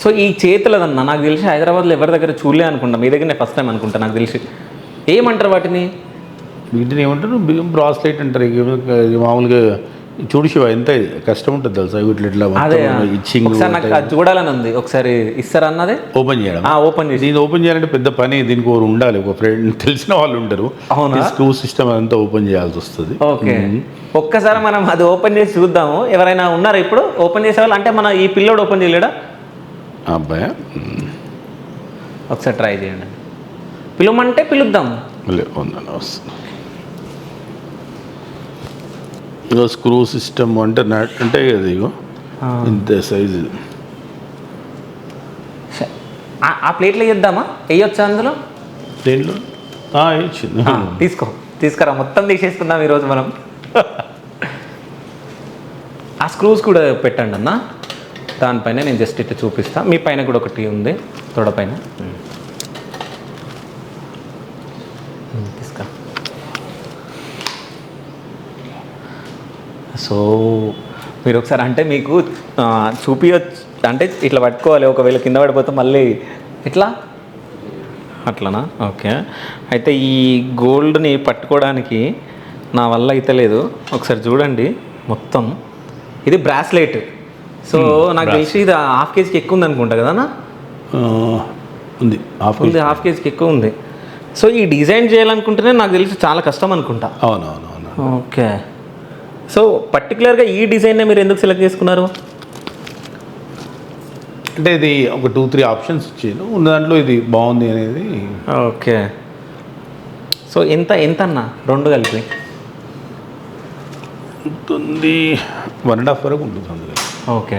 So ఈ చేతులదన్నా నాకు తెలిసి హైదరాబాద్లో ఎవరి దగ్గర చూడలే అనుకుంటా, మీ దగ్గరనే ఫస్ట్ టైం అనుకుంటా నాకు తెలిసి. ఏమంటారు వాటిని? వీటిని ఏమంటారు, బ్రాస్లెట్ అంటారు. మామూలుగా చూడు శివ, ఎంత కష్టం ఉంటుంది తెలుసా వీటిలో ఇట్లా అదే ఇచ్చింగ్. ఒకసారి నాకు అది చూడాలని ఉంది, ఒకసారి ఇస్తారా అన్నది ఓపెన్ చేయడం. ఓపెన్ చేసి దీన్ని ఓపెన్ చేయాలంటే పెద్ద పని, దీనికి ఒకరు ఉండాలి, ఒక ఫ్రెండ్ తెలిసిన వాళ్ళు ఉంటారు. అవునా? స్క్రూ సిస్టమ్ అంతా ఓపెన్ చేయాల్సి వస్తుంది. ఓకే, ఒక్కసారి మనం అది ఓపెన్ చేసి చూద్దాము. ఎవరైనా ఉన్నారా ఇప్పుడు ఓపెన్ చేసేవాళ్ళు? అంటే మన ఈ పిల్లోడు ఓపెన్ చేయలేడా అబ్బాయి? ఒకసారి ట్రై చేయండి. పిలువమంటే పిలుద్దాము. ఉందని వస్తుంది. ఇగో స్క్రూ సిస్టమ్ అంటే నట్ అంటే కదా, ఇగో ఇంత సైజు. ఆ ప్లేట్లో వేద్దామా? వేయొచ్చా అందులో? దేంట్లో ఇచ్చింది. తీసుకురా, మొత్తం తీసేసుకుందాం ఈరోజు మనం. ఆ స్క్రూస్ కూడా పెట్టండి అన్న, దానిపైన నేను జస్ట్ ఇట్లా చూపిస్తాను. మీ పైన కూడా ఒకటి ఉంది తొడ పైన, తీసుకురా. సో మీరు ఒకసారి అంటే మీకు చూపించచ్చు, అంటే ఇట్లా పట్టుకోవాలి. ఒకవేళ కింద పడిపోతే మళ్ళీ ఇట్లా అట్లనా? ఓకే, అయితే ఈ గోల్డ్ని పట్టుకోవడానికి నా వల్ల అయితే లేదు. ఒకసారి చూడండి మొత్తం, ఇది బ్రాస్లెట్. సో నాకు తెలిసి ఇది హాఫ్ కేజీకి ఎక్కువ ఉంది అనుకుంటా కదా? ఉంది, హాఫ్ కేజీకి ఎక్కువ ఉంది. సో ఈ డిజైన్ చేయాలనుకుంటేనే నాకు తెలిసి చాలా కష్టం అనుకుంటా. అవునవునవును. ఓకే, సో పర్టికులర్గా ఈ డిజైన్నే మీరు ఎందుకు సెలెక్ట్ చేసుకున్నారు? అంటే ఇది ఒక 2-3 ఆప్షన్స్ ఇచ్చాను, ఉన్న దాంట్లో ఇది బాగుంది అనేది. ఓకే, సో ఎంత అన్న రెండు కలిపి? ఉంటుంది 1.5 వరకు ఉంటుంది. ఓకే,